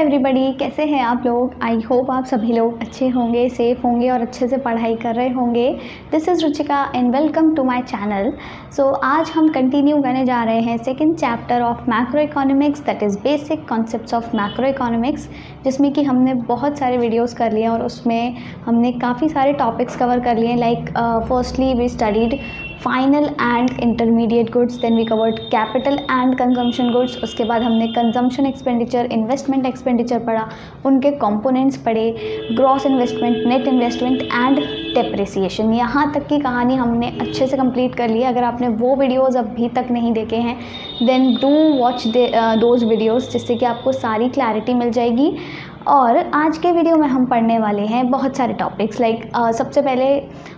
Everybody, कैसे हैं आप लोग। आई होप आप सभी लोग अच्छे होंगे, सेफ़ होंगे और अच्छे से पढ़ाई कर रहे होंगे। This is Ruchika and welcome to my channel. So आज हम कंटिन्यू करने जा रहे हैं second chapter of macroeconomics, that is basic concepts of macroeconomics, जिसमें कि हमने बहुत सारे वीडियोस कर लिए और उसमें हमने काफ़ी सारे टॉपिक्स कवर कर लिए। Like firstly we studied final and intermediate goods, then we covered capital and consumption goods. उसके बाद हमने कंजम्पशन एक्सपेंडिचर, इन्वेस्टमेंट एक्सपेंडिचर पढ़ा, उनके कंपोनेंट्स पढ़े, gross investment, net investment and depreciation. यहाँ तक की कहानी हमने अच्छे से कंप्लीट कर ली है। अगर आपने वो वीडियोज़ अभी तक नहीं देखे हैं then do watch those videos, जिससे कि आपको सारी क्लैरिटी मिल जाएगी। और आज के वीडियो में हम पढ़ने वाले हैं बहुत सारे टॉपिक्स। लाइक सबसे पहले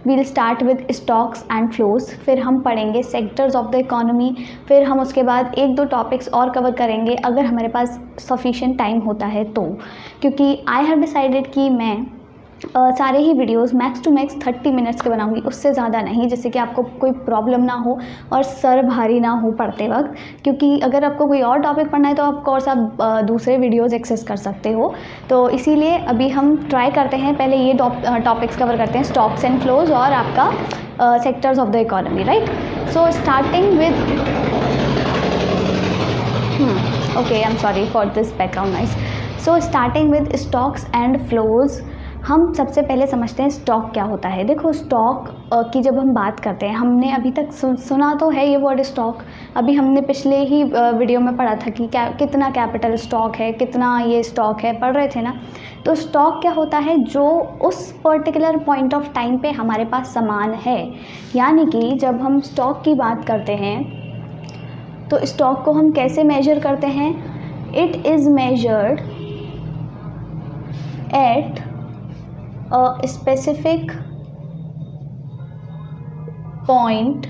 we'll start with stocks and flows, फिर हम पढ़ेंगे सेक्टर्स ऑफ द इकोनॉमी, फिर हम उसके बाद एक दो टॉपिक्स और कवर करेंगे अगर हमारे पास सफिशिएंट टाइम होता है तो, क्योंकि आई हैव डिसाइडेड कि मैं सारे ही videos max to max 30 minutes के बनाऊंगी, उससे ज़्यादा नहीं, जिससे कि आपको कोई प्रॉब्लम ना हो और सर भारी ना हो पढ़ते वक्त। क्योंकि अगर आपको कोई और टॉपिक पढ़ना है तो ऑफ कोर्स आप दूसरे वीडियोस एक्सेस कर सकते हो। तो इसीलिए अभी हम ट्राई करते हैं, पहले ये टॉपिक्स कवर करते हैं, स्टॉक्स एंड फ्लोज और आपका sectors of the economy, right. So starting with okay, I am sorry for this background noise. So starting with stocks and flows, हम सबसे पहले समझते हैं स्टॉक क्या होता है। देखो, स्टॉक की जब हम बात करते हैं, हमने अभी तक सुना तो है ये वर्ड स्टॉक। अभी हमने पिछले ही वीडियो में पढ़ा था कि कितना कैपिटल स्टॉक है, कितना ये स्टॉक है, पढ़ रहे थे ना। तो स्टॉक क्या होता है, जो उस पर्टिकुलर पॉइंट ऑफ टाइम पे हमारे पास सामान है। यानी कि जब हम स्टॉक की बात करते हैं तो स्टॉक को हम कैसे मेजर करते हैं। It is measured eight a specific point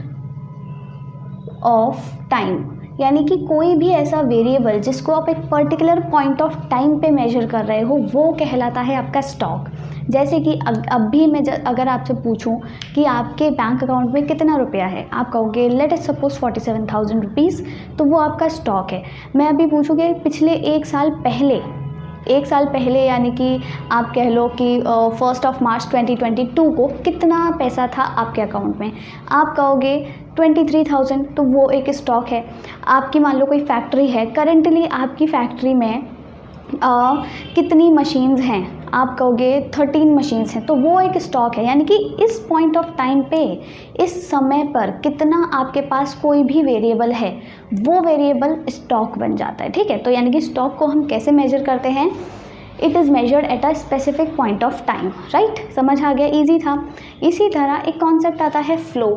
of time। यानी कि कोई भी ऐसा वेरिएबल जिसको आप एक पर्टिकुलर पॉइंट ऑफ टाइम पे मेजर कर रहे हो वो कहलाता है आपका स्टॉक। जैसे कि अब भी मैं अगर आपसे पूछूं कि आपके बैंक अकाउंट में कितना रुपया है, आप कहोगे लेट अस सपोज 47,000 रुपीज़, तो वो आपका स्टॉक है। मैं अभी पूछूँ कि पिछले एक साल पहले यानी कि आप कह लो कि 1 मार्च 2022 को कितना पैसा था आपके अकाउंट में, आप कहोगे 23,000, तो वो एक स्टॉक है। आपकी मान लो कोई फैक्ट्री है, करेंटली आपकी फैक्ट्री में कितनी मशीन्स हैं, आप कहोगे 13 मशीन्स हैं, तो वो एक स्टॉक है। यानी कि इस पॉइंट ऑफ टाइम पे, इस समय पर कितना आपके पास कोई भी वेरिएबल है, वो वेरिएबल स्टॉक बन जाता है। ठीक है, तो यानी कि स्टॉक को हम कैसे मेजर करते हैं, it is measured at a specific point of time, right. समझ आ गया, ईजी था। इसी तरह एक कॉन्सेप्ट आता है फ्लो।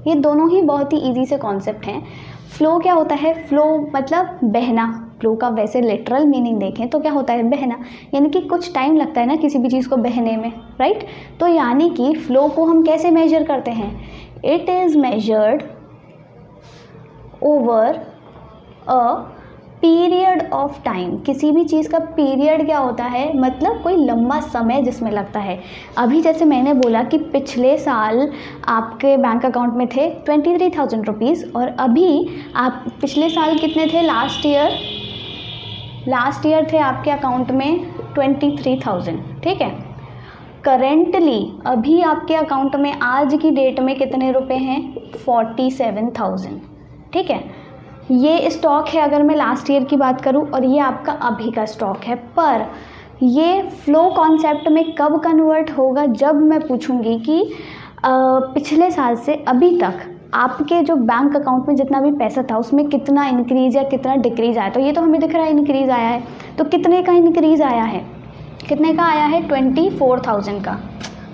ये दोनों ही बहुत ही ईजी से कॉन्सेप्ट हैं। फ्लो क्या होता है, फ्लो मतलब बहना। फ्लो का वैसे लिटरल मीनिंग देखें तो क्या होता है, बहना। यानी कि कुछ टाइम लगता है ना किसी भी चीज़ को बहने में, राइट। तो यानी कि फ्लो को हम कैसे मेजर करते हैं, it is measured over a period of time. किसी भी चीज़ का पीरियड क्या होता है, मतलब कोई लंबा समय जिसमें लगता है। अभी जैसे मैंने बोला कि पिछले साल आपके बैंक अकाउंट में थे 23,000 रुपीज़, और अभी आप पिछले साल कितने थे, लास्ट ईयर थे आपके अकाउंट में 23,000। ठीक है, करेंटली अभी आपके अकाउंट में आज की डेट में कितने रुपए हैं, 47,000। ठीक है, ये स्टॉक है अगर मैं लास्ट ईयर की बात करूं, और ये आपका अभी का स्टॉक है। पर ये फ्लो कॉन्सेप्ट में कब कन्वर्ट होगा, जब मैं पूछूंगी कि पिछले साल से अभी तक आपके जो बैंक अकाउंट में जितना भी पैसा था उसमें कितना इंक्रीज़ या कितना डिक्रीज़ आया। तो ये तो हमें दिख रहा है इंक्रीज़ आया है, तो कितने का इंक्रीज़ आया है, कितने का आया है, 24,000 का।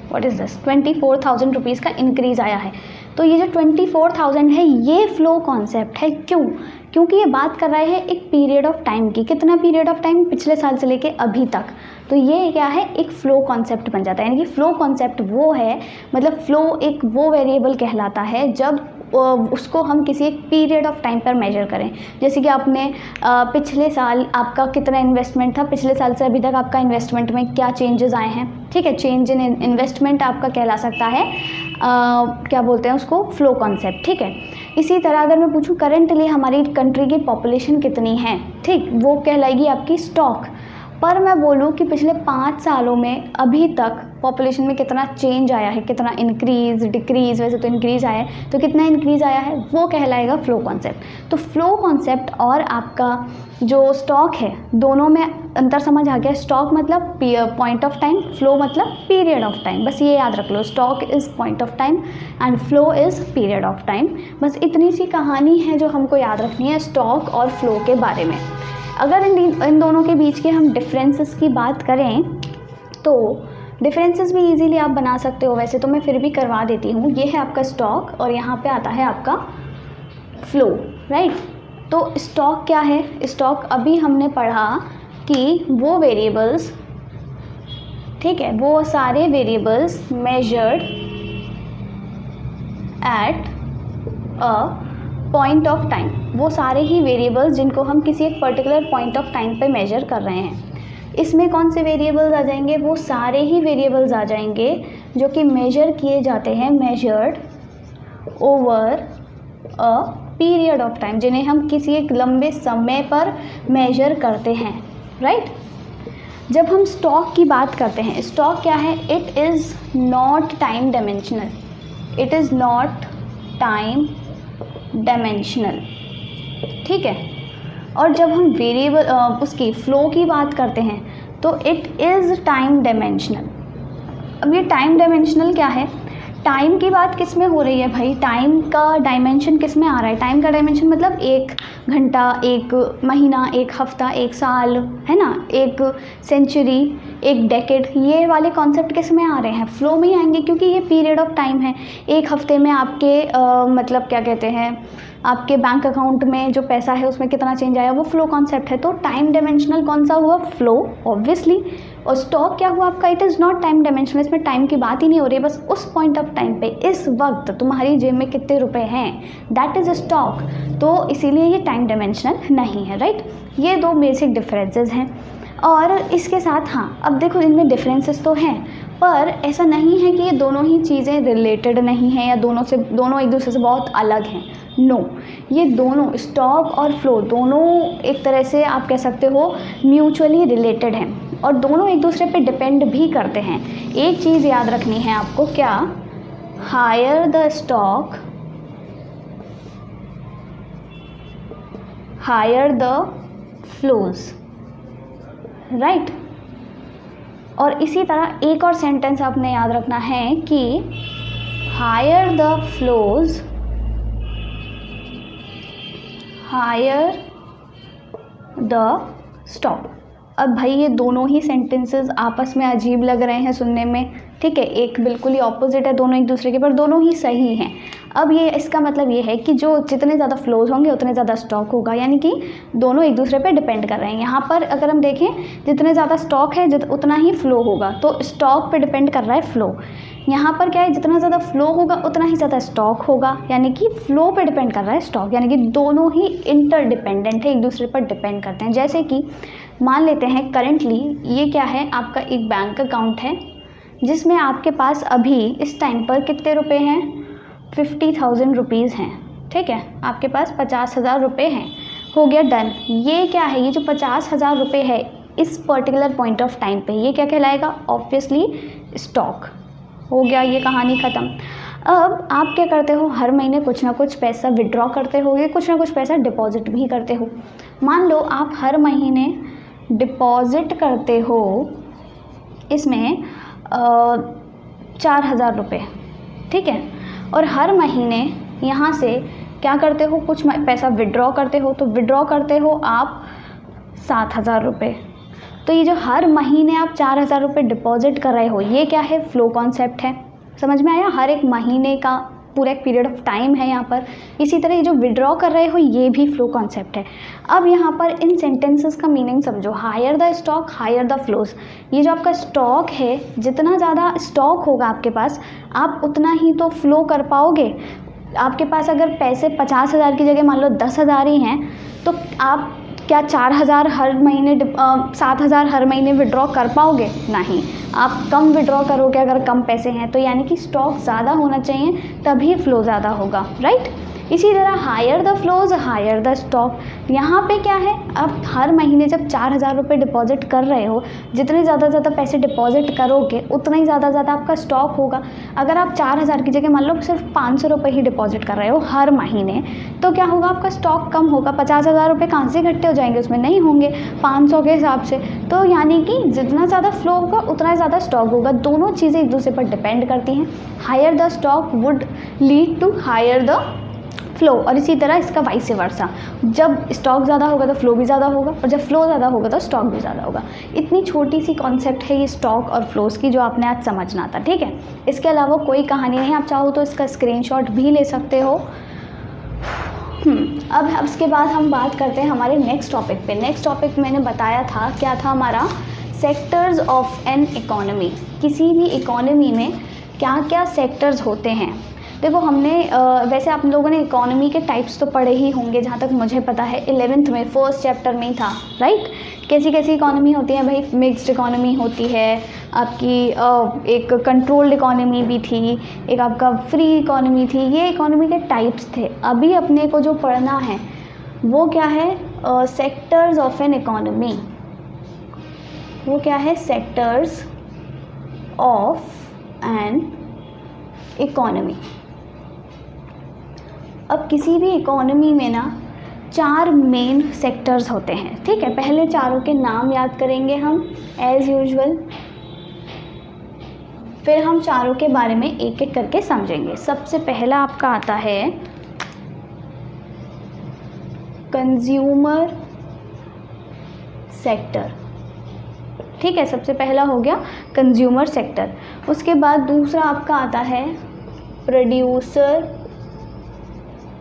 व्हाट इज़ दिस, 24,000 रुपीज़ का इंक्रीज़ आया है। तो ये जो 24,000 है ये फ्लो कॉन्सेप्ट है। क्यों, क्योंकि ये बात कर रहे हैं एक पीरियड ऑफ टाइम की। कितना पीरियड ऑफ टाइम, पिछले साल से लेके अभी तक। तो ये क्या है, एक फ्लो कॉन्सेप्ट बन जाता है। यानी कि फ्लो कॉन्सेप्ट वो है, मतलब फ्लो एक वो वेरिएबल कहलाता है जब उसको हम किसी एक पीरियड ऑफ टाइम पर मेजर करें। जैसे कि आपने पिछले साल आपका कितना इन्वेस्टमेंट था, पिछले साल से अभी तक आपका इन्वेस्टमेंट में क्या चेंजेस आए हैं। ठीक है, चेंज इन इन्वेस्टमेंट आपका कहला सकता है क्या बोलते हैं उसको, फ्लो कॉन्सेप्ट। ठीक है, इसी तरह अगर मैं पूछूं करेंटली हमारी कंट्री की पॉपुलेशन कितनी है, ठीक, वो कहलाएगी आपकी स्टॉक। पर मैं बोलूँ कि पिछले 5 सालों में अभी तक पॉपुलेशन में कितना चेंज आया है, कितना इंक्रीज़ डिक्रीज़, वैसे तो इंक्रीज़ आया है, तो कितना इंक्रीज़ आया है वो कहलाएगा फ्लो कॉन्सेप्ट। तो फ्लो कॉन्सेप्ट और आपका जो स्टॉक है दोनों में अंतर समझ आ गया। स्टॉक मतलब पॉइंट ऑफ टाइम, फ्लो मतलब पीरियड ऑफ टाइम, बस ये याद रख लो। Stock is point of time and flow is period of time. बस इतनी सी कहानी है जो हमको याद रखनी है स्टॉक और फ्लो के बारे में। अगर इन दोनों के बीच के हम डिफरेंसेस की बात करें तो डिफरेंसेस भी इजीली आप बना सकते हो, वैसे तो मैं फिर भी करवा देती हूँ। ये है आपका स्टॉक और यहाँ पे आता है आपका फ्लो, राइट। तो स्टॉक क्या है? स्टॉक अभी हमने पढ़ा कि वो वेरिएबल्स, ठीक है, वो सारे variables measured at a point of time, वो सारे ही वेरिएबल्स जिनको हम किसी एक पर्टिकुलर पॉइंट ऑफ टाइम पे मेजर कर रहे हैं। इसमें कौन से वेरिएबल्स आ जाएंगे? वो सारे ही वेरिएबल्स आ जाएंगे जो कि मेजर किए जाते हैं, measured over a period of time, जिन्हें हम किसी एक लंबे समय पर मेजर करते हैं, राइट। जब हम स्टॉक की बात करते हैं, स्टॉक क्या है? It is not time dimensional, it is not time dimensional, ठीक है। और जब हम वेरिएबल उसकी फ्लो की बात करते हैं तो इट इज़ टाइम डायमेंशनल। अब ये टाइम डायमेंशनल क्या है? टाइम की बात किस में हो रही है भाई? टाइम का डायमेंशन किस में आ रहा है? टाइम का डायमेंशन मतलब 1 घंटा, 1 महीना, 1 हफ्ता, 1 साल, है ना, 1 सेंचुरी, 1 डेकेड, ये वाले कॉन्सेप्ट किस में आ रहे हैं? फ्लो में ही आएंगे, क्योंकि ये पीरियड ऑफ टाइम है। 1 हफ्ते में आपके मतलब क्या कहते हैं, आपके बैंक अकाउंट में जो पैसा है उसमें कितना चेंज आया, वो फ्लो कॉन्सेप्ट है। तो टाइम डायमेंशनल कौन सा हुआ? Flow, obviously. और स्टॉक क्या हुआ आपका? It is not time dimensional, इसमें टाइम की बात ही नहीं हो रही है, बस उस पॉइंट ऑफ टाइम पे इस वक्त तुम्हारी जेब में कितने रुपए हैं, दैट इज़ स्टॉक। तो इसीलिए ये टाइम डायमेंशनल नहीं है, राइट। ये 2 बेसिक डिफरेंसेस हैं। और इसके साथ हाँ, अब देखो इनमें डिफरेंसेस तो हैं, पर ऐसा नहीं है कि ये दोनों ही चीज़ें रिलेटेड नहीं हैं या दोनों एक दूसरे से बहुत अलग हैं। नो, ये दोनों स्टॉक और फ्लो दोनों एक तरह से आप कह सकते हो म्यूचुअली रिलेटेड हैं और दोनों एक दूसरे पे डिपेंड भी करते हैं। एक चीज़ याद रखनी है आपको, क्या? Higher the stock, higher the flows, right. और इसी तरह एक और सेंटेंस आपने याद रखना है कि higher the flows, higher the stock. अब भाई ये दोनों ही सेंटेंसेस आपस में अजीब लग रहे हैं सुनने में, ठीक है, एक बिल्कुल ही ऑपोजिट है दोनों एक दूसरे के, पर दोनों ही सही हैं। अब ये इसका मतलब ये है कि जो जितने ज़्यादा फ्लोज होंगे उतने ज़्यादा स्टॉक होगा, यानी कि दोनों एक दूसरे पे डिपेंड कर रहे हैं। यहाँ पर अगर हम देखें, जितने ज़्यादा स्टॉक है उतना ही फ्लो होगा, तो स्टॉक पे डिपेंड कर रहा है फ्लो। यहाँ पर क्या है, जितना ज़्यादा फ्लो होगा उतना ही ज़्यादा स्टॉक होगा, यानी कि फ्लो पे डिपेंड कर रहा है स्टॉक, यानी कि दोनों ही इंटरडिपेंडेंट है, एक दूसरे पर डिपेंड करते हैं। जैसे कि मान लेते हैं करेंटली ये क्या है, आपका एक बैंक अकाउंट है जिसमें आपके पास अभी इस टाइम पर कितने रुपए हैं? 50,000 रुपीज़ हैं, ठीक है, आपके पास 50,000 रुपये हैं। हो गया डन। ये क्या है, ये जो 50,000 रुपये है इस पर्टिकुलर पॉइंट ऑफ टाइम पे, ये क्या कहलाएगा? Obviously stock. हो गया, ये कहानी ख़त्म। अब आप क्या करते हो, हर महीने कुछ ना कुछ पैसा विड्रॉ करते होगे, कुछ ना कुछ पैसा डिपॉजिट भी करते हो। मान लो आप हर महीने डिपॉजिट करते हो इसमें 4,000 रुपये, ठीक है, और हर महीने यहाँ से क्या करते हो, कुछ पैसा विड्रॉ करते हो, तो विड्रॉ करते हो आप 7,000 रुपये। तो ये जो हर महीने आप 4,000 रुपये डिपॉजिट कर रहे हो, ये क्या है? फ्लो कॉन्सेप्ट है। समझ में आया? हर एक महीने का पूरा एक पीरियड ऑफ टाइम है यहाँ पर। इसी तरह ये जो विड्रॉ कर रहे हो ये भी फ्लो कॉन्सेप्ट है। अब यहाँ पर इन सेंटेंसेस का मीनिंग समझो, higher the stock, higher the flows. ये जो आपका स्टॉक है, जितना ज़्यादा स्टॉक होगा आपके पास, आप उतना ही तो फ्लो कर पाओगे। आपके पास अगर पैसे 50,000 की जगह मान लो 10,000 ही हैं, तो आप क्या 4,000 हर महीने 7,000 हर महीने विड्रॉ कर पाओगे? नहीं, आप कम विड्रॉ करोगे अगर कम पैसे हैं। तो यानी कि स्टॉक ज़्यादा होना चाहिए तभी फ्लो ज़्यादा होगा, राइट। इसी तरह higher the flows higher the stock. यहाँ पे क्या है, आप हर महीने जब 4,000 रुपये डिपॉजिट कर रहे हो, जितने ज़्यादा पैसे डिपॉजिट करोगे उतना ही ज़्यादा आपका स्टॉक होगा। अगर आप 4,000 की जगह मान लो सिर्फ 500 रुपये ही डिपॉजिट कर रहे हो हर महीने, तो क्या होगा, आपका स्टॉक कम होगा। 50,000 रुपये कहाँ से इकट्ठे हो जाएंगे, उसमें नहीं होंगे 500 के हिसाब से। तो यानी कि जितना ज़्यादा फ्लो होगा उतना ज़्यादा स्टॉक होगा। दोनों चीज़ें एक दूसरे पर डिपेंड करती हैं। Higher the stock would lead to higher the flow, और इसी तरह इसका वाइस वर्सा। जब स्टॉक ज़्यादा होगा तो फ्लो भी ज़्यादा होगा, और जब फ्लो ज़्यादा होगा तो स्टॉक भी ज़्यादा होगा। इतनी छोटी सी कॉन्सेप्ट है ये स्टॉक और फ्लोज की, जो आपने आज समझना था, ठीक है। इसके अलावा कोई कहानी नहीं, आप चाहो तो इसका स्क्रीनशॉट भी ले सकते हो। अब उसके बाद हम बात करते हैं हमारे नेक्स्ट टॉपिक पे। नेक्स्ट टॉपिक मैंने बताया था, क्या था हमारा, सेक्टर्स ऑफ एन इकोनॉमी। किसी भी इकोनॉमी में क्या क्या सेक्टर्स होते हैं। देखो हमने वैसे आप लोगों ने इकोनॉमी के टाइप्स तो पढ़े ही होंगे, जहाँ तक मुझे पता है 11th में फर्स्ट चैप्टर में ही था, राइट। कैसी कैसी इकोनॉमी होती है भाई, मिक्स्ड इकोनॉमी होती है आपकी, एक कंट्रोल्ड इकोनॉमी भी थी, एक आपका फ्री इकोनॉमी थी। ये इकोनॉमी के टाइप्स थे। अभी अपने को जो पढ़ना है वो क्या है, सेक्टर्स ऑफ एन इकोनॉमी। वो क्या है, सेक्टर्स ऑफ एन इकोनॉमी। अब किसी भी इकोनॉमी में ना 4 मेन सेक्टर्स होते हैं, ठीक है। पहले चारों के नाम याद करेंगे हम एज़ यूजुअल, फिर हम चारों के बारे में एक एक करके समझेंगे। सबसे पहला आपका आता है कंज्यूमर सेक्टर, ठीक है। सबसे पहला हो गया कंज्यूमर सेक्टर। उसके बाद दूसरा आपका आता है प्रोड्यूसर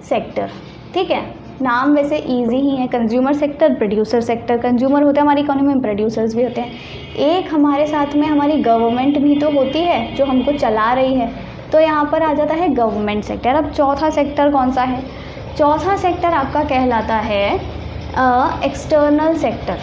सेक्टर, ठीक है। नाम वैसे इजी ही है, consumer sector, producer sector. Consumer होते हैं हमारी इकोनॉमी में, प्रोड्यूसर्स भी होते हैं। एक हमारे साथ में हमारी गवर्नमेंट भी तो होती है जो हमको चला रही है, तो यहाँ पर आ जाता है गवर्नमेंट सेक्टर। अब चौथा सेक्टर कौन सा है, चौथा सेक्टर आपका कहलाता है एक्सटर्नल सेक्टर।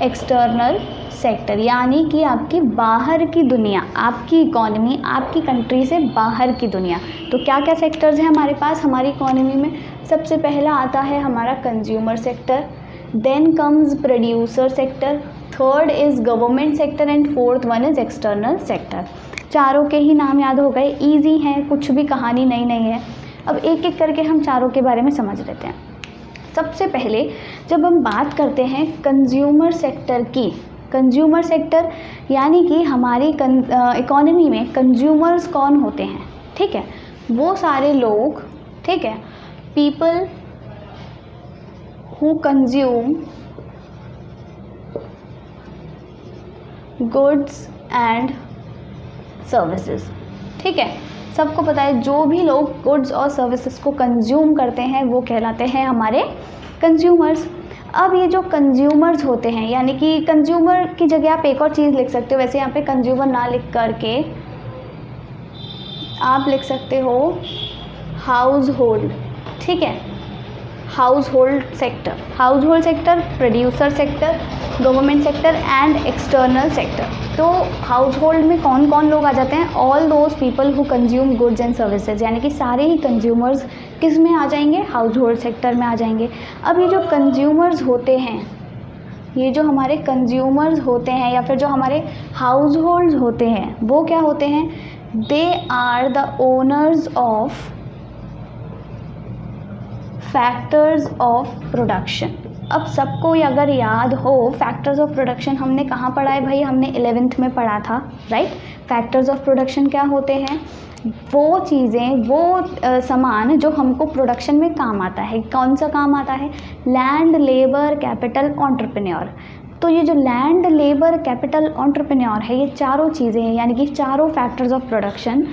एक्सटर्नल सेक्टर यानी कि आपकी बाहर की दुनिया, आपकी इकोनॉमी, आपकी कंट्री से बाहर की दुनिया। तो क्या क्या सेक्टर्स हैं हमारे पास हमारी इकोनॉमी में। सबसे पहला आता है हमारा consumer sector, then comes producer sector, third is government sector and fourth one is external sector. चारों के ही नाम याद हो गए, ईजी हैं, कुछ भी कहानी नहीं है। अब एक एक करके हम चारों के बारे में समझ लेते हैं। सबसे पहले जब हम बात करते हैं कंज्यूमर सेक्टर की, कंज्यूमर सेक्टर यानी कि हमारी इकोनॉमी में कंज्यूमर्स कौन होते हैं, ठीक है। वो सारे लोग, ठीक है, people who consume goods and services, ठीक है। सबको पता है जो भी लोग गुड्स और सर्विसेज को कंज्यूम करते हैं वो कहलाते हैं हमारे कंज्यूमर्स। अब ये जो कंज्यूमर्स होते हैं, यानी कि कंज्यूमर की जगह आप एक और चीज़ लिख सकते हो। वैसे यहाँ पे कंज्यूमर ना लिख करके आप लिख सकते हो हाउस होल्ड, ठीक है। House hold sector, house hold sector, producer sector, government sector and external sector. तो हाउस होल्ड में कौन कौन लोग आ जाते हैं, all those people who consume goods and services, यानी कि सारे ही कंज्यूमर्स किस में आ जाएंगे, हाउस होल्ड सेक्टर में आ जाएंगे। अब ये जो कंज्यूमर्स होते हैं, ये जो हमारे कंज्यूमर्स होते हैं या फिर जो हमारे हाउस होल्ड होते हैं, वो क्या होते हैं, they are the owners of factors of production. अब सबको अगर याद हो, फैक्टर्स ऑफ प्रोडक्शन हमने कहाँ पढ़ा है भाई, हमने 11th में पढ़ा था, राइट। फैक्टर्स ऑफ प्रोडक्शन क्या होते हैं, वो चीज़ें, वो सामान जो हमको प्रोडक्शन में काम आता है। कौन सा काम आता है, लैंड, लेबर, कैपिटल, एंटरप्रेन्योर। तो ये जो लैंड, लेबर, कैपिटल, एंटरप्रेन्योर है, ये चारों चीज़ें हैं, यानी कि चारों फैक्टर्स ऑफ प्रोडक्शन,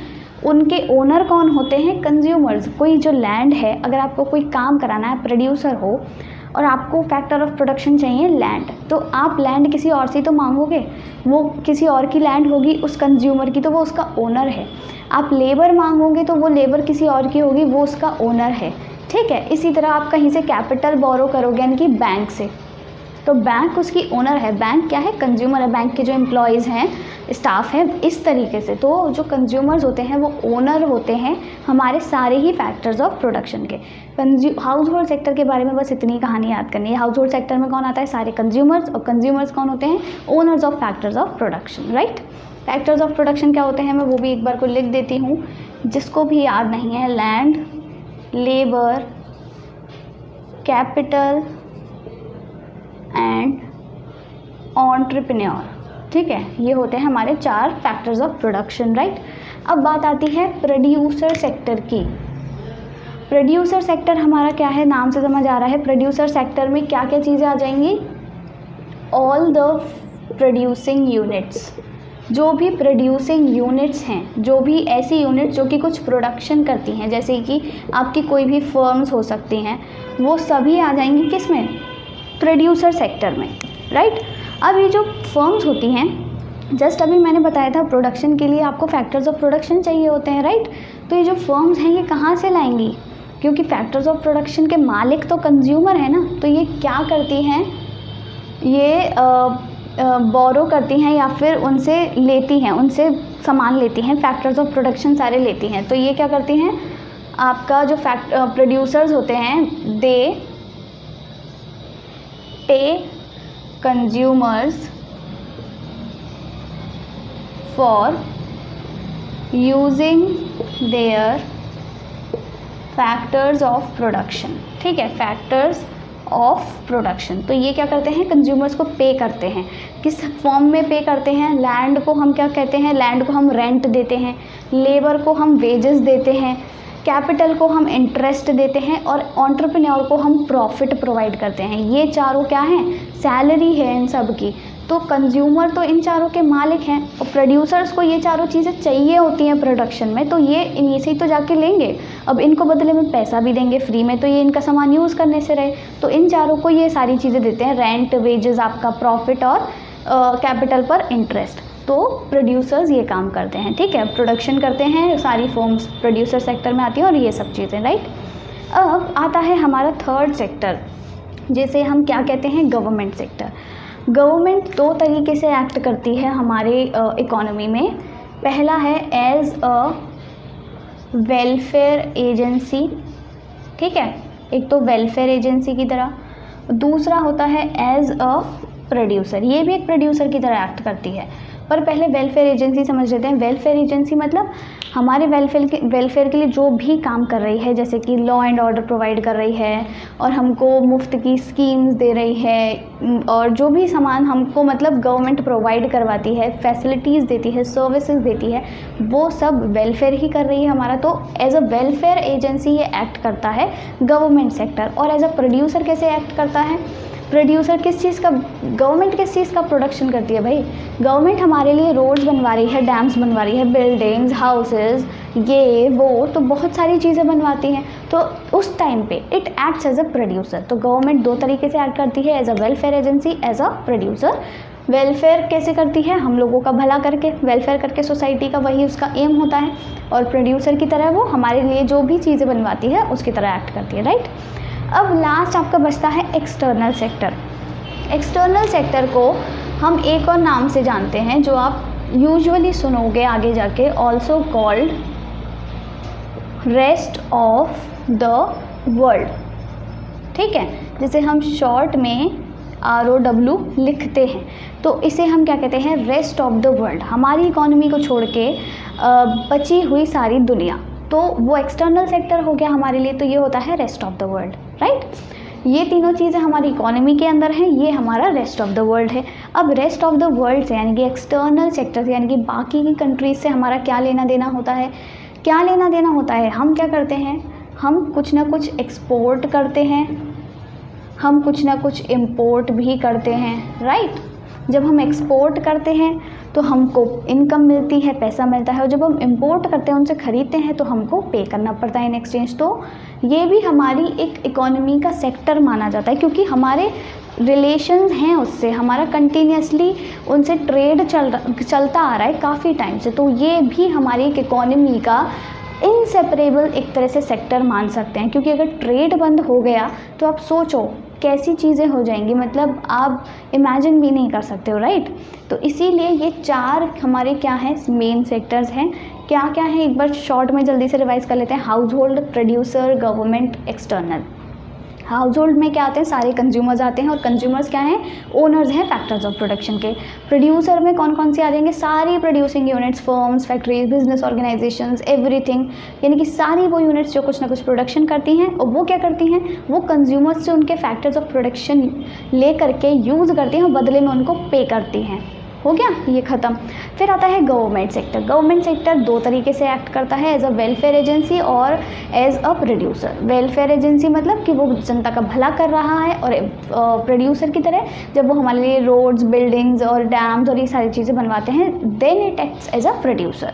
उनके ओनर कौन होते हैं, कंज्यूमर्स। कोई जो लैंड है, अगर आपको कोई काम कराना है, प्रोड्यूसर हो और आपको फैक्टर ऑफ प्रोडक्शन चाहिए लैंड, तो आप लैंड किसी और से तो मांगोगे, वो किसी और की लैंड होगी उस कंज्यूमर की, तो वो उसका ओनर है। आप लेबर मांगोगे तो वो लेबर किसी और की होगी, वो उसका ओनर है, ठीक है। इसी तरह आप कहीं से कैपिटल बोरो करोगे, यानी कि बैंक से, तो बैंक उसकी ओनर है, बैंक क्या है, कंज्यूमर है, बैंक के जो एम्प्लॉयज़ हैं, स्टाफ है, इस तरीके से। तो जो कंज्यूमर्स होते हैं वो ओनर होते हैं हमारे सारे ही फैक्टर्स ऑफ प्रोडक्शन के। हाउस होल्ड सेक्टर के बारे में बस इतनी कहानी याद करनी है। हाउस होल्ड सेक्टर में कौन आता है, सारे कंज्यूमर्स, और कंज्यूमर्स कौन होते हैं, owners of factors of production, right. Factors of production क्या होते हैं, मैं वो भी एक बार को लिख देती हूँ, जिसको भी याद नहीं है, land, labour, capital and entrepreneur, ठीक है, ये होते हैं हमारे 4 फैक्टर्स ऑफ प्रोडक्शन, राइट। अब बात आती है प्रोड्यूसर सेक्टर की। प्रोड्यूसर सेक्टर हमारा क्या है, नाम से समझ आ रहा है। प्रोड्यूसर सेक्टर में क्या क्या चीज़ें आ जाएंगी, ऑल द प्रोड्यूसिंग यूनिट्स, जो भी प्रोड्यूसिंग यूनिट्स हैं, जो भी ऐसी यूनिट्स जो कि कुछ प्रोडक्शन करती हैं, जैसे कि आपकी कोई भी फर्म्स हो सकती हैं, वो सभी आ जाएंगी किस में, प्रोड्यूसर सेक्टर में, राइट। अब ये जो फर्म्स होती हैं, जस्ट अभी मैंने बताया था प्रोडक्शन के लिए आपको फैक्टर्स ऑफ प्रोडक्शन चाहिए होते हैं, राइट। तो ये जो फर्म्स हैं ये कहाँ से लाएंगी, क्योंकि फैक्टर्स ऑफ प्रोडक्शन के मालिक तो कंज्यूमर है ना, तो ये क्या करती हैं, ये बोरो करती हैं या फिर उनसे लेती हैं, उनसे सामान लेती हैं, फैक्टर्स ऑफ प्रोडक्शन सारे लेती हैं। तो ये क्या करती हैं, आपका जो प्रोड्यूसर्स होते हैं, दे पे consumers for using their factors of production, ठीक है, फैक्टर्स ऑफ प्रोडक्शन। तो ये क्या करते हैं, कंज्यूमर्स को पे करते हैं, किस फॉर्म में पे करते हैं, लैंड को हम क्या कहते हैं, लैंड को हम रेंट देते हैं, लेबर को हम वेजेस देते हैं, कैपिटल को हम इंटरेस्ट देते हैं, और एंटरप्रेन्योर को हम प्रॉफिट प्रोवाइड करते हैं। ये चारों क्या हैं, सैलरी है इन सब की। तो कंज्यूमर तो इन चारों के मालिक हैं, और प्रोड्यूसर्स को ये चारों चीज़ें चाहिए होती हैं प्रोडक्शन में, तो ये इन्हीं से ही तो जाके लेंगे। अब इनको बदले में पैसा भी देंगे फ्री में, तो ये इनका सामान यूज़ करने से रहे, तो इन चारों को ये सारी चीज़ें देते हैं, रेंट, वेजेस, आपका प्रॉफिट और कैपिटल पर इंटरेस्ट। तो प्रोड्यूसर्स ये काम करते हैं, ठीक है, प्रोडक्शन करते हैं, सारी फर्म्स प्रोड्यूसर सेक्टर में आती हैं और ये सब चीज़ें, राइट। अब आता है हमारा थर्ड सेक्टर, जिसे हम क्या कहते हैं, गवर्नमेंट सेक्टर। गवर्नमेंट 2 तरीके से एक्ट करती है हमारे इकोनॉमी में। पहला है एज अ वेलफेयर एजेंसी, ठीक है, एक तो वेलफेयर एजेंसी की तरह, दूसरा होता है एज अ प्रोड्यूसर, ये भी एक प्रोड्यूसर की तरह एक्ट करती है। पर पहले वेलफेयर एजेंसी समझ लेते हैं। वेलफेयर एजेंसी मतलब हमारे वेलफेयर के लिए जो भी काम कर रही है, जैसे कि लॉ एंड ऑर्डर प्रोवाइड कर रही है, और हमको मुफ्त की स्कीम्स दे रही है, और जो भी सामान हमको मतलब गवर्नमेंट प्रोवाइड करवाती है, फैसिलिटीज़ देती है, सर्विसेज देती है, वो सब वेलफेयर ही कर रही है हमारा। तो एज अ वेलफेयर एजेंसी ये एक्ट करता है गवर्नमेंट सेक्टर। और एज अ प्रोड्यूसर कैसे एक्ट करता है, प्रोड्यूसर किस चीज़ का, गवर्नमेंट किस चीज़ का प्रोडक्शन करती है भाई, गवर्नमेंट हमारे लिए रोड्स बनवा रही है, डैम्स बनवा रही है, बिल्डिंग्स, हाउसेस, ये वो, तो बहुत सारी चीज़ें बनवाती हैं। तो उस टाइम पे it acts as a producer. तो गवर्नमेंट 2 तरीके से एक्ट करती है, as a welfare agency, as a producer. Welfare कैसे करती है, हम लोगों का भला करके, वेलफेयर करके सोसाइटी का, वही उसका एम होता है। और प्रोड्यूसर की तरह वो हमारे लिए जो भी चीज़ें बनवाती है उसकी तरह एक्ट करती है, राइट। अब लास्ट आपका बचता है एक्सटर्नल सेक्टर। एक्सटर्नल सेक्टर को हम एक और नाम से जानते हैं, जो आप यूजुअली सुनोगे आगे जाके, also called rest of the world, ठीक है, जिसे हम शॉर्ट में ROW लिखते हैं। तो इसे हम क्या कहते हैं, रेस्ट ऑफ द वर्ल्ड, हमारी इकोनॉमी को छोड़ के बची हुई सारी दुनिया, तो वो एक्सटर्नल सेक्टर हो गया हमारे लिए। तो ये होता है rest of the world, right. ये तीनों चीज़ें हमारी इकोनॉमी के अंदर हैं, ये हमारा रेस्ट ऑफ द वर्ल्ड है। अब रेस्ट ऑफ द वर्ल्ड से यानी कि एक्सटर्नल सेक्टर से, यानी कि बाकी की कंट्रीज से हमारा क्या लेना देना होता है, क्या लेना देना होता है, हम क्या करते हैं, हम कुछ ना कुछ एक्सपोर्ट करते हैं, हम कुछ ना कुछ इम्पोर्ट भी करते हैं, राइट। जब हम एक्सपोर्ट करते हैं तो हमको इनकम मिलती है, पैसा मिलता है, और जब हम इंपोर्ट करते हैं, उनसे ख़रीदते हैं, तो हमको पे करना पड़ता है इन एक्सचेंज। तो ये भी हमारी एक इकोनॉमी का सेक्टर माना जाता है, क्योंकि हमारे रिलेशंस हैं उससे, हमारा कंटिन्यूसली उनसे ट्रेड चलता आ रहा है काफ़ी टाइम से। तो ये भी हमारी एक इकोनॉमी का इनसेपरेबल एक तरह से सेक्टर मान सकते हैं, क्योंकि अगर ट्रेड बंद हो गया तो आप सोचो कैसी चीज़ें हो जाएंगी, मतलब आप इमेजिन भी नहीं कर सकते हो, राइट। तो इसीलिए ये 4 हमारे क्या हैं, मेन सेक्टर्स हैं। क्या क्या है एक बार शॉर्ट में जल्दी से रिवाइज कर लेते हैं। House hold, producer, government, external. House hold में क्या आते हैं, सारे कंज्यूमर्स आते हैं, और कंज्यूमर्स क्या हैं, ओनर्स हैं फैक्टर्स ऑफ प्रोडक्शन के। प्रोड्यूसर में कौन कौन से आ जाएंगे, सारी producing units, firms, factories, business organisations, everything, यानी कि सारी वो यूनिट्स जो कुछ ना कुछ प्रोडक्शन करती हैं, और वो क्या करती हैं, वो कंज्यूमर्स से उनके फैक्टर्स ऑफ प्रोडक्शन ले करके यूज़ करती हैं और बदले में उनको पे करती हैं। हो गया ये ख़त्म। फिर आता है गवर्नमेंट सेक्टर। गवर्नमेंट सेक्टर 2 तरीके से एक्ट करता है, एज अ वेलफेयर एजेंसी और as a producer. Welfare agency मतलब कि वो जनता का भला कर रहा है, और प्रोड्यूसर की तरह जब वो हमारे लिए रोड्स, बिल्डिंग्स और डैम्स और ये सारी चीज़ें बनवाते हैं, then it acts as a producer.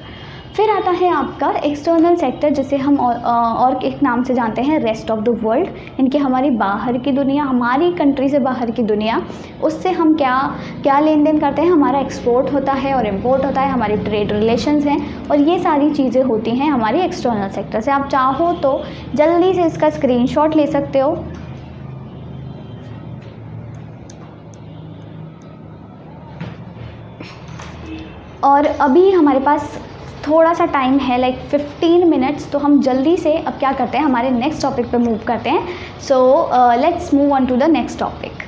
फिर आता है आपका एक्सटर्नल सेक्टर, जिसे हम और एक नाम से जानते हैं रेस्ट ऑफ द वर्ल्ड, इनकी हमारी बाहर की दुनिया, हमारी कंट्री से बाहर की दुनिया, उससे हम क्या क्या लेन देन करते हैं, हमारा एक्सपोर्ट होता है और इम्पोर्ट होता है, हमारी ट्रेड रिलेशंस हैं, और ये सारी चीज़ें होती हैं हमारी एक्सटर्नल सेक्टर से। आप चाहो तो जल्दी से इसका स्क्रीनशॉट ले सकते हो। और अभी हमारे पास थोड़ा सा टाइम है, लाइक 15 मिनट्स, तो हम जल्दी से अब क्या करते हैं, हमारे नेक्स्ट टॉपिक पे मूव करते हैं। So let's move on to the next topic.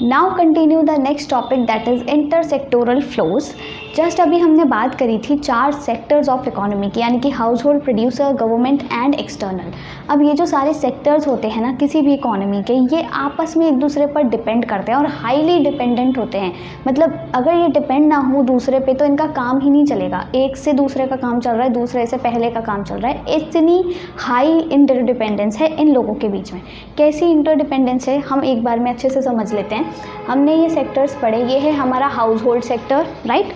Now continue the next topic, that is intersectoral flows. Just अभी हमने बात करी थी 4 सेक्टर्स ऑफ इकोनॉमी की, यानी कि house hold, producer, government and external. अब ये जो सारे सेक्टर्स होते हैं ना किसी भी इकोनॉमी के, ये आपस में एक दूसरे पर डिपेंड करते हैं और हाईली डिपेंडेंट होते हैं। मतलब अगर ये डिपेंड ना हो दूसरे पे तो इनका काम ही नहीं चलेगा। एक से दूसरे का काम चल रहा है, दूसरे से पहले का काम चल रहा है, इतनी हाई इंटरडिपेंडेंस है इन लोगों के बीच में। कैसी इंटरडिपेंडेंस है, हम एक बार में अच्छे से समझ लेते हैं। हमने ये सेक्टर्स पढ़े, ये है हमारा हाउस होल्ड सेक्टर, राइट,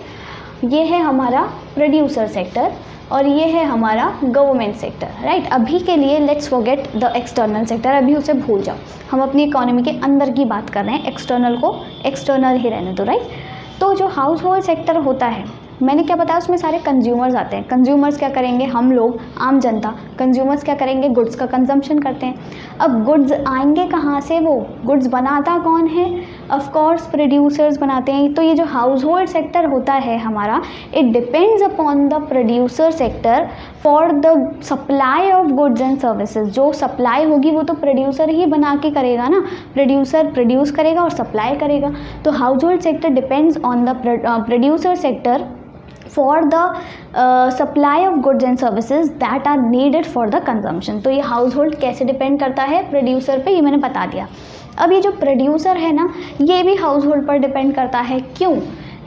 ये है हमारा प्रोड्यूसर सेक्टर, और ये है हमारा गवर्नमेंट सेक्टर, राइट। अभी के लिए let's forget the external sector, अभी उसे भूल जाओ, हम अपनी इकोनॉमी के अंदर की बात कर रहे हैं, एक्सटर्नल को एक्सटर्नल ही रहने दो, राइट। तो जो हाउस होल्ड सेक्टर होता है, मैंने क्या बताया, उसमें सारे कंज्यूमर्स आते हैं। कंज्यूमर्स क्या करेंगे, हम लोग, आम जनता। कंज्यूमर्स क्या करेंगे, गुड्स का कंजम्पशन करते हैं। अब गुड्स आएंगे कहाँ से, वो गुड्स बनाता कौन है, ऑफ कोर्स प्रोड्यूसर्स बनाते हैं। तो ये जो हाउस होल्ड सेक्टर होता है हमारा, it depends upon the producer sector for the supply of goods and services. जो सप्लाई होगी वो तो प्रोड्यूसर ही बना के करेगा ना, प्रोड्यूसर प्रोड्यूस करेगा और सप्लाई करेगा। तो household sector depends on the producer sector for the supply of goods and services that are needed for the consumption. तो ये हाउस होल्ड कैसे डिपेंड करता है, प्रोड्यूसर पे, ये मैंने बता दिया। अब ये जो प्रोड्यूसर है ना, ये भी हाउस होल्ड पर डिपेंड करता है। क्यों,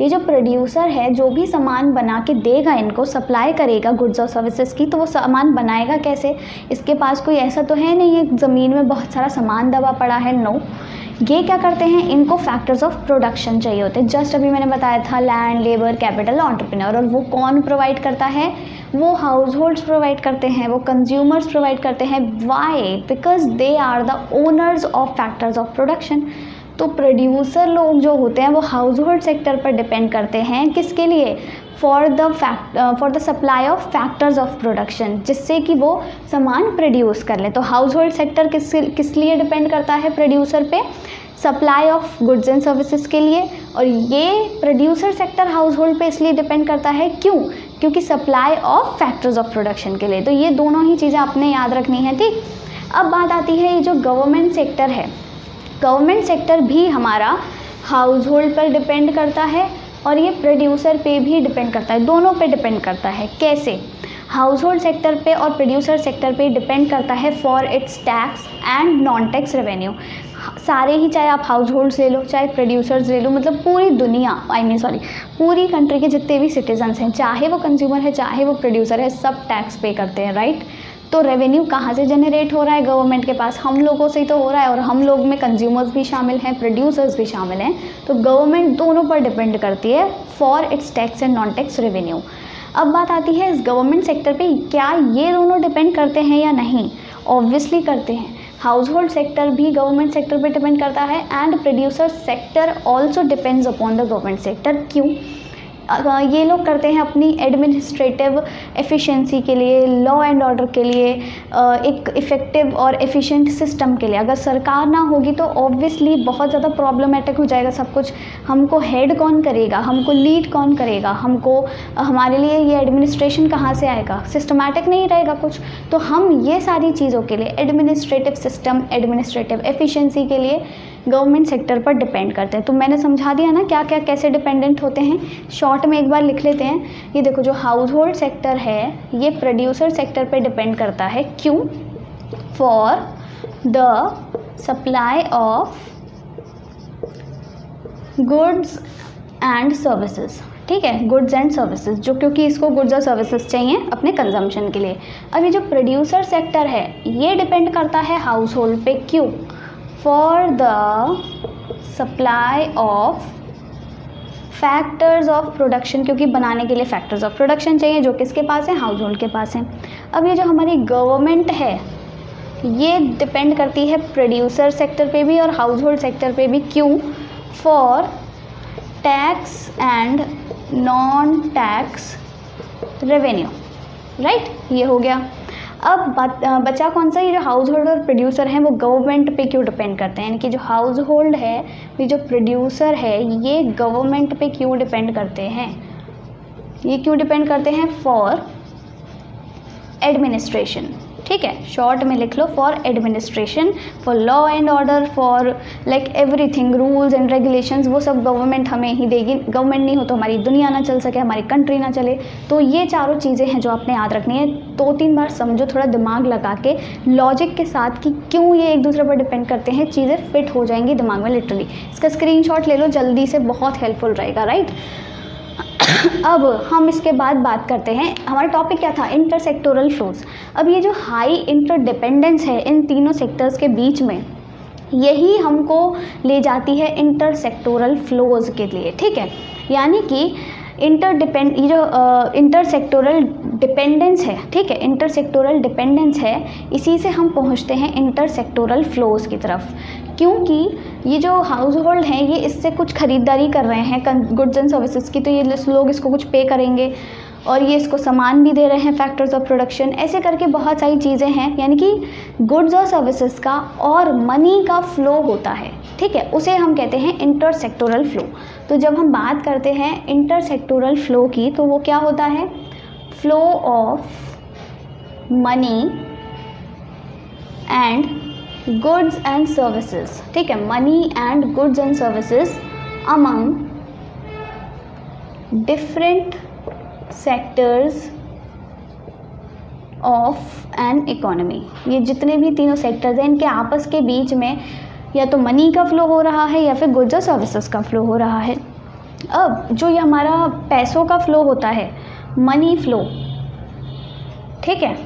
ये जो प्रोड्यूसर है जो भी सामान बना के देगा, इनको सप्लाई करेगा गुड्स और सर्विसेज की, तो वो सामान बनाएगा कैसे, इसके पास कोई ऐसा तो है नहीं है ज़मीन में बहुत सारा सामान दबा पड़ा है, नो। ये क्या करते हैं, इनको फैक्टर्स ऑफ प्रोडक्शन चाहिए होते हैं। जस्ट अभी मैंने बताया था, लैंड, लेबर, कैपिटल, एंटरप्रेन्योर, और वो कौन प्रोवाइड करता है, वो हाउस होल्ड्स प्रोवाइड करते हैं, वो कंज्यूमर्स प्रोवाइड करते हैं। Why, because they are the owners of factors of production. तो प्रोड्यूसर लोग जो होते हैं वो हाउस होल्ड सेक्टर पर डिपेंड करते हैं, किसके लिए, for the supply of factors of production, जिससे कि वो सामान प्रोड्यूस कर ले। तो हाउस होल्ड सेक्टर किस लिए डिपेंड करता है, प्रोड्यूसर पे, supply of goods and services के लिए। और ये प्रोड्यूसर सेक्टर हाउस होल्ड पे इसलिए डिपेंड करता है, क्यों, क्योंकि supply of factors of production के लिए। तो ये दोनों ही चीज़ें आपने याद रखनी है, ठीक। अब बात आती है ये जो गवर्नमेंट सेक्टर है, गवर्नमेंट सेक्टर भी हमारा हाउस होल्ड पर डिपेंड करता है और ये प्रोड्यूसर पे भी डिपेंड करता है, दोनों पे डिपेंड करता है। कैसे, हाउस होल्ड सेक्टर पे और प्रोड्यूसर सेक्टर पे डिपेंड करता है for its tax and non tax revenue. सारे ही, चाहे आप हाउस होल्ड्स ले लो, चाहे प्रोड्यूसर्स ले लो, मतलब पूरी दुनिया, पूरी कंट्री के जितने भी सिटीजन्स हैं, चाहे वो कंज्यूमर है चाहे वो प्रोड्यूसर है, सब टैक्स पे करते हैं, राइट। तो रेवेन्यू कहाँ से जनरेट हो रहा है, गवर्नमेंट के पास, हम लोगों से ही तो हो रहा है, और हम लोग में कंज्यूमर्स भी शामिल हैं, प्रोड्यूसर्स भी शामिल हैं। तो गवर्नमेंट दोनों पर डिपेंड करती है for its tax and non tax revenue. अब बात आती है इस गवर्नमेंट सेक्टर पे, क्या ये दोनों डिपेंड करते हैं या नहीं, ऑब्वियसली करते हैं। हाउस होल्ड सेक्टर भी गवर्नमेंट सेक्टर पे डिपेंड करता है and producer sector also depends upon the government sector. क्यों, ये लोग करते हैं अपनी एडमिनिस्ट्रेटिव एफिशिएंसी के लिए, लॉ एंड ऑर्डर के लिए, एक इफ़ेक्टिव और एफिशिएंट सिस्टम के लिए। अगर सरकार ना होगी तो ऑब्वियसली बहुत ज़्यादा प्रॉब्लमेटिक हो जाएगा सब कुछ। हमको हेड कौन करेगा, हमको लीड कौन करेगा, हमको हमारे लिए ये एडमिनिस्ट्रेशन कहाँ से आएगा, सिस्टमैटिक नहीं रहेगा कुछ। तो हम ये सारी चीज़ों के लिए एडमिनिस्ट्रेटिव सिस्टम, एडमिनिस्ट्रेटिव एफिशिएंसी के लिए गवर्नमेंट सेक्टर पर डिपेंड करते हैं। तो मैंने समझा दिया ना क्या क्या कैसे डिपेंडेंट होते हैं। शॉर्ट में एक बार लिख लेते हैं। ये देखो, जो हाउस होल्ड सेक्टर है ये प्रोड्यूसर सेक्टर पे डिपेंड करता है। क्यों? For the supply of goods and services. ठीक है, गुड्स एंड सर्विसेज, जो क्योंकि इसको गुड्स और सर्विसेज चाहिए अपने कंजम्पशन के लिए। अब ये जो प्रोड्यूसर सेक्टर है ये डिपेंड करता है हाउस होल्ड पे। क्यों? For the supply of factors of production, क्योंकि बनाने के लिए फैक्टर्स ऑफ प्रोडक्शन चाहिए जो किसके पास है, हाउस होल्ड के पास है। अब ये जो हमारी गवर्नमेंट है ये डिपेंड करती है प्रोड्यूसर सेक्टर पे भी और हाउस होल्ड सेक्टर पे भी। क्यों? For tax and non tax revenue. Right, ये हो गया। अब बचा कौन सा? ये जो हाउस होल्ड और प्रोड्यूसर हैं वो गवर्नमेंट पे क्यों डिपेंड करते हैं, यानी कि जो हाउस होल्ड है, ये जो प्रोड्यूसर है ये गवर्नमेंट पे क्यों डिपेंड करते हैं? ये क्यों डिपेंड करते हैं? For administration. ठीक है, शॉर्ट में लिख लो, for administration, for law and order, for like everything, rules and regulations, वो सब गवर्नमेंट हमें ही देगी। गवर्नमेंट नहीं हो तो हमारी दुनिया ना चल सके, हमारी कंट्री ना चले। तो ये चारों चीज़ें हैं जो आपने याद रखनी है। 2-3 बार समझो, थोड़ा दिमाग लगा के लॉजिक के साथ कि क्यों ये एक दूसरे पर डिपेंड करते हैं, चीज़ें फिट हो जाएंगी दिमाग में लिटरली। इसका स्क्रीनशॉट ले लो जल्दी से, बहुत हेल्पफुल रहेगा। राइट, अब हम इसके बाद बात करते हैं, हमारा टॉपिक क्या था? Intersectoral flows. अब ये जो हाई इंटरडिपेंडेंस है इन तीनों सेक्टर्स के बीच में, यही हमको ले जाती है इंटरसेक्टोरल फ्लोज के लिए। ठीक है, यानी कि ये जो इंटरसेक्टोरल डिपेंडेंस है, ठीक है, इंटरसेक्टोरल डिपेंडेंस है, इसी से हम पहुंचते हैं इंटरसेक्टोरल फ्लोज की तरफ। क्योंकि ये जो हाउस होल्ड हैं ये इससे कुछ ख़रीदारी कर रहे हैं गुड्स एंड सर्विसेज की, तो ये लोग इसको कुछ पे करेंगे और ये इसको सामान भी दे रहे हैं, फैक्टर्स ऑफ प्रोडक्शन, ऐसे करके बहुत सारी चीज़ें हैं। यानी कि गुड्स और सर्विसेज का और मनी का फ्लो होता है। ठीक है, उसे हम कहते हैं इंटरसेक्टोरल फ्लो। तो जब हम बात करते हैं इंटरसेक्टोरल फ्लो की, तो वो क्या होता है? Flow of money and goods and services. ठीक है, money and goods and services among different sectors of an economy. ये जितने भी तीनों सेक्टर्स हैं इनके आपस के बीच में या तो मनी का फ्लो हो रहा है या फिर गुड्स और सर्विसेज का फ्लो हो रहा है। अब जो ये हमारा पैसों का फ्लो होता है, मनी फ्लो, ठीक है,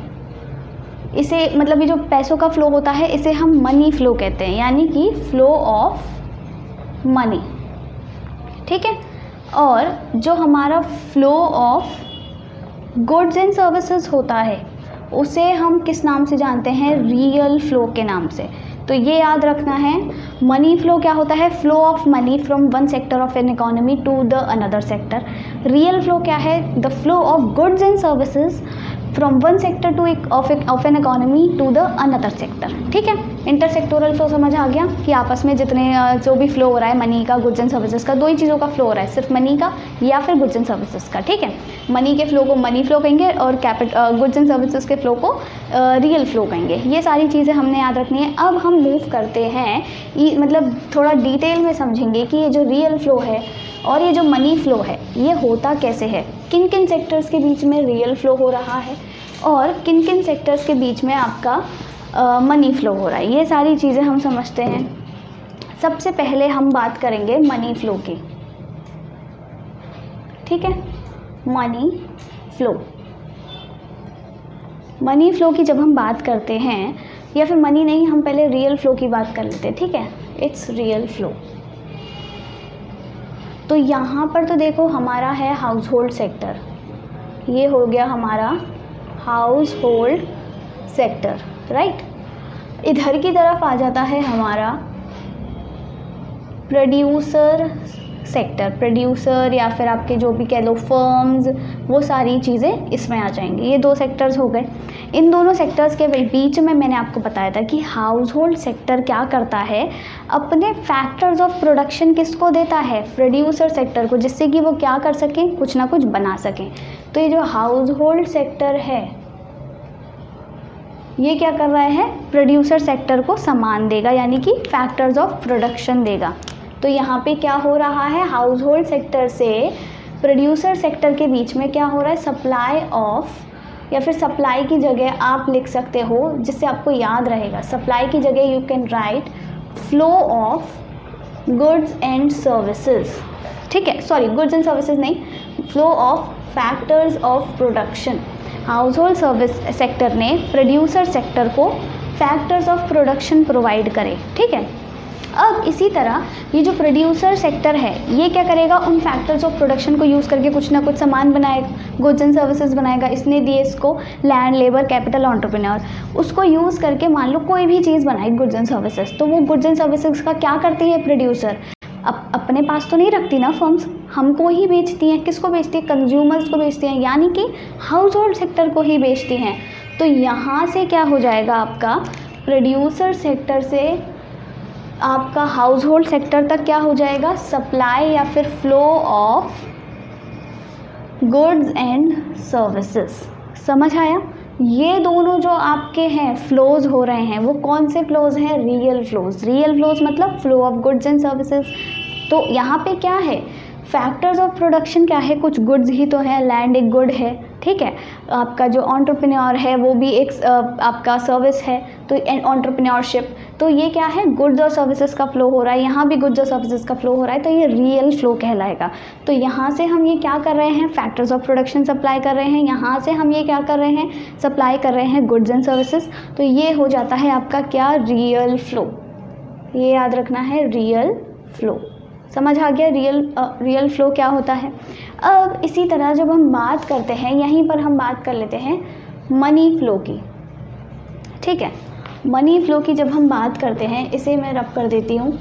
इसे मतलब ये जो पैसों का फ्लो होता है इसे हम मनी फ्लो कहते हैं, यानी कि फ्लो ऑफ मनी। ठीक है, और जो हमारा flow of goods and services होता है उसे हम किस नाम से जानते हैं? रियल फ्लो के नाम से। तो ये याद रखना है, मनी फ्लो क्या होता है? Flow of money from one sector of an economy to the another sector. Real flow क्या है? The flow of goods and services from one sector to of an economy to the another sector. ठीक है, intersectoral flow समझ आ गया कि आपस में जितने जो भी फ्लो हो रहा है मनी का, गुड्स एंड सर्विसेज का, दो ही चीज़ों का फ्लो हो रहा है, सिर्फ मनी का या फिर गुड्स एंड सर्विसेज का। ठीक है, मनी के फ्लो को मनी फ्लो कहेंगे और गुड्स एंड सर्विसेज के फ्लो को रियल फ्लो कहेंगे। ये सारी चीज़ें हमने याद रखनी है। अब हम मूव करते हैं, मतलब थोड़ा डिटेल में समझेंगे कि ये जो रियल फ्लो है और ये जो मनी फ्लो है ये होता कैसे है, किन किन सेक्टर्स के बीच में रियल फ्लो हो रहा है और किन किन सेक्टर्स के बीच में आपका मनी फ्लो हो रहा है। ये सारी चीज़ें हम समझते हैं। सबसे पहले हम बात करेंगे मनी फ्लो की। ठीक है, मनी फ्लो। मनी फ्लो की जब हम बात करते हैं, या फिर मनी नहीं, हम पहले रियल फ्लो की बात कर लेते हैं। ठीक है, इट्स रियल फ्लो। तो यहाँ पर तो देखो हमारा है हाउस होल्ड सेक्टर, ये हो गया हमारा हाउस होल्ड सेक्टर, राइट। इधर की तरफ आ जाता है हमारा प्रोड्यूसर सेक्टर, प्रोड्यूसर या फिर आपके जो भी कह लो फर्म्स, वो सारी चीज़ें इसमें आ जाएंगी। ये दो सेक्टर्स हो गए। इन दोनों सेक्टर्स के बीच में मैंने आपको बताया था कि हाउस होल्ड सेक्टर क्या करता है, अपने फैक्टर्स ऑफ प्रोडक्शन किसको देता है, प्रोड्यूसर सेक्टर को, जिससे कि वो क्या कर सकें, कुछ ना कुछ बना सकें। तो ये जो हाउस होल्ड सेक्टर है ये क्या कर रहा है, प्रोड्यूसर सेक्टर को सामान देगा, यानी कि फैक्टर्स ऑफ प्रोडक्शन देगा। तो यहाँ पे क्या हो रहा है, हाउस होल्ड सेक्टर से प्रोड्यूसर सेक्टर के बीच में क्या हो रहा है, सप्लाई ऑफ, या फिर सप्लाई की जगह आप लिख सकते हो जिससे आपको याद रहेगा, सप्लाई की जगह you can write flow of goods and services. ठीक है, सॉरी गुड्स एंड सर्विसेज नहीं, flow of factors of production. House hold service sector ने प्रोड्यूसर सेक्टर को फैक्टर्स ऑफ प्रोडक्शन प्रोवाइड करे। ठीक है, अब इसी तरह ये जो प्रोड्यूसर सेक्टर है ये क्या करेगा, उन फैक्टर्स ऑफ प्रोडक्शन को यूज़ करके कुछ ना कुछ सामान बनाएगा, गुड्स एंड सर्विसेज बनाएगा। इसने दिए इसको लैंड, लेबर, कैपिटल, एंटरप्रेन्योर, उसको यूज़ करके मान लो कोई भी चीज़ बनाई गुड्स एंड सर्विसेज, तो वो गुड्स एंड सर्विसेज का क्या करती है प्रोड्यूसर, अपने पास तो नहीं रखती ना फर्म्स, हमको ही बेचती हैं। किसको बेचती है, कंज्यूमर्स को बेचती हैं, यानी कि हाउस होल्ड सेक्टर को ही बेचती हैं। तो यहाँ से क्या हो जाएगा, आपका प्रोड्यूसर सेक्टर से आपका हाउस होल्ड सेक्टर तक क्या हो जाएगा, सप्लाई या फिर flow of goods and services. समझ आया, ये दोनों जो आपके हैं फ्लोज हो रहे हैं वो कौन से फ्लोज हैं, रियल फ्लोज। रियल फ्लोज मतलब flow of goods and services. तो यहाँ पे क्या है, फैक्टर्स ऑफ प्रोडक्शन क्या है, कुछ गुड्स ही तो है, लैंड एक गुड है। ठीक है, आपका जो एंटरप्रेन्योर है वो भी एक आपका सर्विस है, तो एंटरप्रेन्योरशिप, तो ये क्या है, गुड्स और सर्विसेज का फ्लो हो रहा है, यहाँ भी गुड्स और सर्विसेज का फ्लो हो रहा है, तो ये रियल फ्लो कहलाएगा। तो यहाँ से हम ये क्या कर रहे हैं, फैक्टर्स ऑफ प्रोडक्शन सप्लाई कर रहे हैं, यहाँ से हम ये क्या कर रहे हैं, सप्लाई कर रहे हैं गुड्स एंड सर्विसेज। तो ये हो जाता है आपका क्या, रियल फ्लो। ये याद रखना है, रियल फ्लो। समझ आ गया रियल फ्लो क्या होता है। अब इसी तरह जब हम बात करते हैं, यहीं पर हम बात कर लेते हैं मनी फ्लो की। ठीक है, मनी फ्लो की जब हम बात करते हैं, इसे मैं रब कर देती हूँ।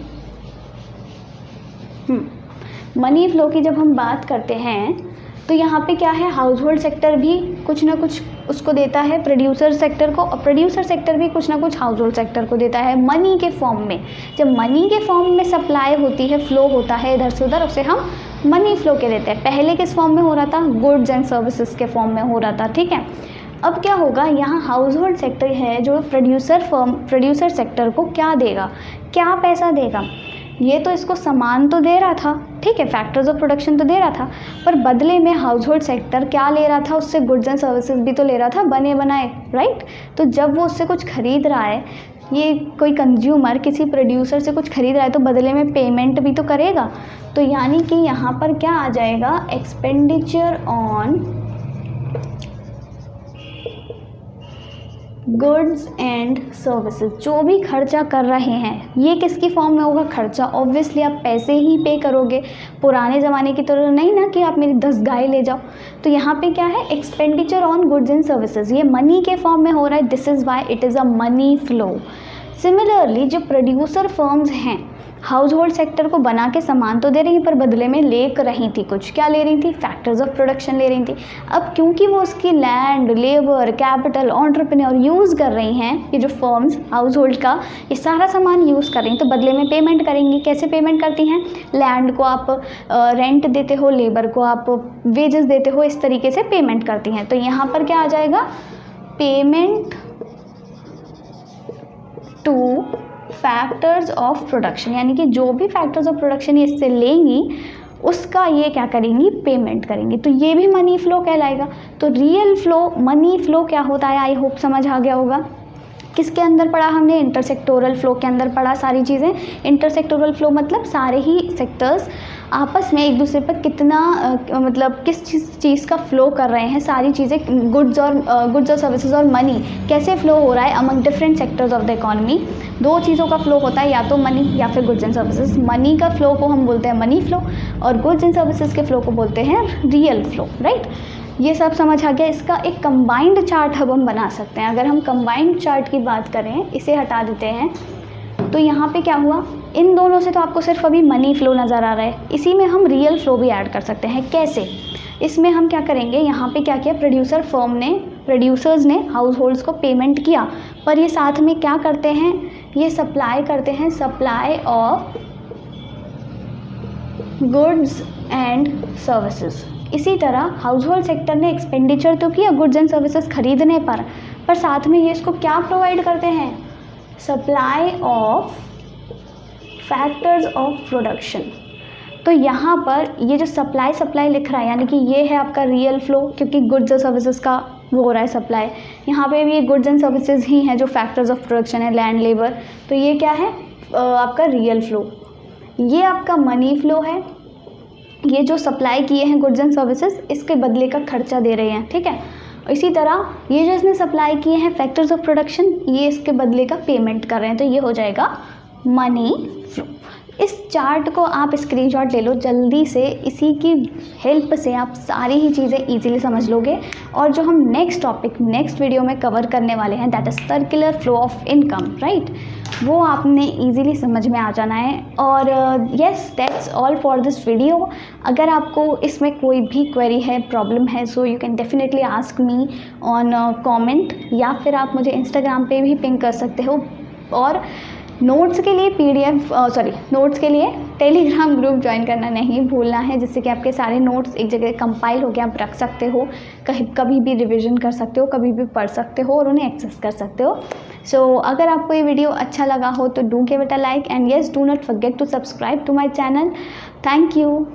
मनी फ्लो की जब हम बात करते हैं तो यहाँ पे क्या है, हाउस होल्ड सेक्टर भी कुछ ना कुछ उसको देता है प्रोड्यूसर सेक्टर को, और प्रोड्यूसर सेक्टर भी कुछ ना कुछ हाउस होल्ड सेक्टर को देता है मनी के फॉर्म में। जब मनी के फॉर्म में सप्लाई होती है, फ्लो होता है इधर से उधर, उसे हम मनी फ्लो के देते हैं। पहले किस फॉर्म में हो रहा था, गुड्स एंड सर्विसेज के फॉर्म में हो रहा था। ठीक है, अब क्या होगा, यहाँ हाउस होल्ड सेक्टर है जो प्रोड्यूसर सेक्टर को क्या देगा, क्या पैसा देगा, ये तो इसको सामान तो दे रहा था, ठीक है, फैक्टर्स ऑफ प्रोडक्शन तो दे रहा था, पर बदले में हाउस होल्ड सेक्टर क्या ले रहा था, उससे गुड्स एंड सर्विसेज भी तो ले रहा था, बने बनाए, राइट। तो जब वो उससे कुछ खरीद रहा है, ये कोई कंज्यूमर किसी प्रोड्यूसर से कुछ खरीद रहा है, तो बदले में पेमेंट भी तो करेगा। तो यानी कि यहाँ पर क्या आ जाएगा, expenditure on goods and services. जो भी खर्चा कर रहे हैं ये किसकी फॉर्म में होगा, खर्चा। ऑब्वियसली आप पैसे ही पे करोगे, पुराने ज़माने की तरह नहीं ना कि आप मेरी 10 गाय ले जाओ। तो यहाँ पे क्या है, expenditure on goods and services, ये मनी के फॉर्म में हो रहा है। This is why it is a money flow. Similarly जो प्रोड्यूसर फर्म्स हैं, हाउस होल्ड सेक्टर को बना के सामान तो दे रही पर बदले में ले रही थी कुछ, क्या ले रही थी, फैक्टर्स ऑफ प्रोडक्शन ले रही थी। अब क्योंकि वो उसकी land, labour, capital, entrepreneur use कर रही हैं, ये जो फर्म्स हाउस होल्ड का ये सारा सामान यूज़ कर रही हैं, तो बदले में पेमेंट करेंगी। कैसे पेमेंट करती हैं, लैंड को आप रेंट देते हो, लेबर को आप वेजेस देते हो, इस तरीके से पेमेंट करती हैं। तो यहाँ पर क्या आ जाएगा, payment two factors of production, यानी कि जो भी फैक्टर्स ऑफ प्रोडक्शन ये इससे लेंगी उसका ये क्या करेंगी, पेमेंट करेंगी। तो ये भी मनी फ्लो कहलाएगा। तो रियल फ्लो, मनी फ्लो क्या होता है, आई होप समझ आ गया होगा। किसके अंदर पढ़ा हमने, इंटरसेक्टोरल फ्लो के अंदर पढ़ा सारी चीज़ें। इंटरसेक्टोरल फ्लो मतलब सारे ही सेक्टर्स आपस में एक दूसरे पर कितना मतलब किस चीज़ का फ्लो कर रहे हैं, सारी चीज़ें गुड्स और सर्विसेज और मनी कैसे फ्लो हो रहा है among different sectors of the economy. दो चीज़ों का फ्लो होता है, या तो मनी या फिर गुड्स एंड सर्विसेज। मनी का फ्लो को हम बोलते हैं मनी फ्लो, और गुड्स एंड सर्विसेज के फ्लो को बोलते हैं रियल फ्लो, राइट। ये सब समझ आ गया। इसका एक कंबाइंड चार्ट अब हम बना सकते हैं। अगर हम कंबाइंड चार्ट की बात करें, इसे हटा देते हैं, तो यहाँ पे क्या हुआ, इन दोनों से तो आपको सिर्फ अभी मनी फ्लो नज़र आ रहा है, इसी में हम रियल फ्लो भी ऐड कर सकते हैं। कैसे? इसमें हम क्या करेंगे, यहाँ पे क्या किया, प्रोड्यूसर्स ने हाउस होल्ड्स को पेमेंट किया, पर ये साथ में क्या करते हैं, ये सप्लाई करते हैं, supply of goods and services. इसी तरह हाउस होल्ड सेक्टर ने एक्सपेंडिचर तो किया गुड्स एंड सर्विसेज खरीदने पर साथ में ये इसको क्या प्रोवाइड करते हैं, supply of factors of production. तो यहाँ पर ये जो सप्लाई लिख रहा है, यानी कि ये है आपका रियल फ्लो, क्योंकि गुड्स और सर्विसेज का वो हो रहा है सप्लाई। यहाँ पे भी ये गुड्स एंड सर्विसेज ही हैं जो फैक्टर्स ऑफ प्रोडक्शन है, लैंड, लेबर। तो ये क्या है, आपका रियल फ्लो। ये आपका मनी फ्लो है, ये जो सप्लाई किए हैं गुड्स एंड सर्विसेज, इसके बदले का खर्चा दे रहे हैं, ठीक है। इसी तरह ये जो इसने सप्लाई किए हैं फैक्टर्स ऑफ प्रोडक्शन, ये इसके बदले का पेमेंट कर रहे हैं, तो ये हो जाएगा मनी फ्लो। इस चार्ट को आप स्क्रीनशॉट ले लो जल्दी से, इसी की हेल्प से आप सारी ही चीज़ें इजीली समझ लोगे। और जो हम नेक्स्ट वीडियो में कवर करने वाले हैं, that is circular flow of income, right, वो आपने इजीली समझ में आ जाना है। और yes, that's all for this video. अगर आपको इसमें कोई भी क्वेरी है, प्रॉब्लम है, so you can definitely ask me on comment, या फिर आप मुझे इंस्टाग्राम पे भी पिंग कर सकते हो। और नोट्स के लिए नोट्स के लिए टेलीग्राम ग्रुप ज्वाइन करना नहीं भूलना है, जिससे कि आपके सारे नोट्स एक जगह कंपाइल होकर आप रख सकते हो, कभी भी रिवीजन कर सकते हो, कभी भी पढ़ सकते हो और उन्हें एक्सेस कर सकते हो। सो अगर आपको ये वीडियो अच्छा लगा हो तो do give it a like, and yes, do not forget to subscribe to my channel. Thank you.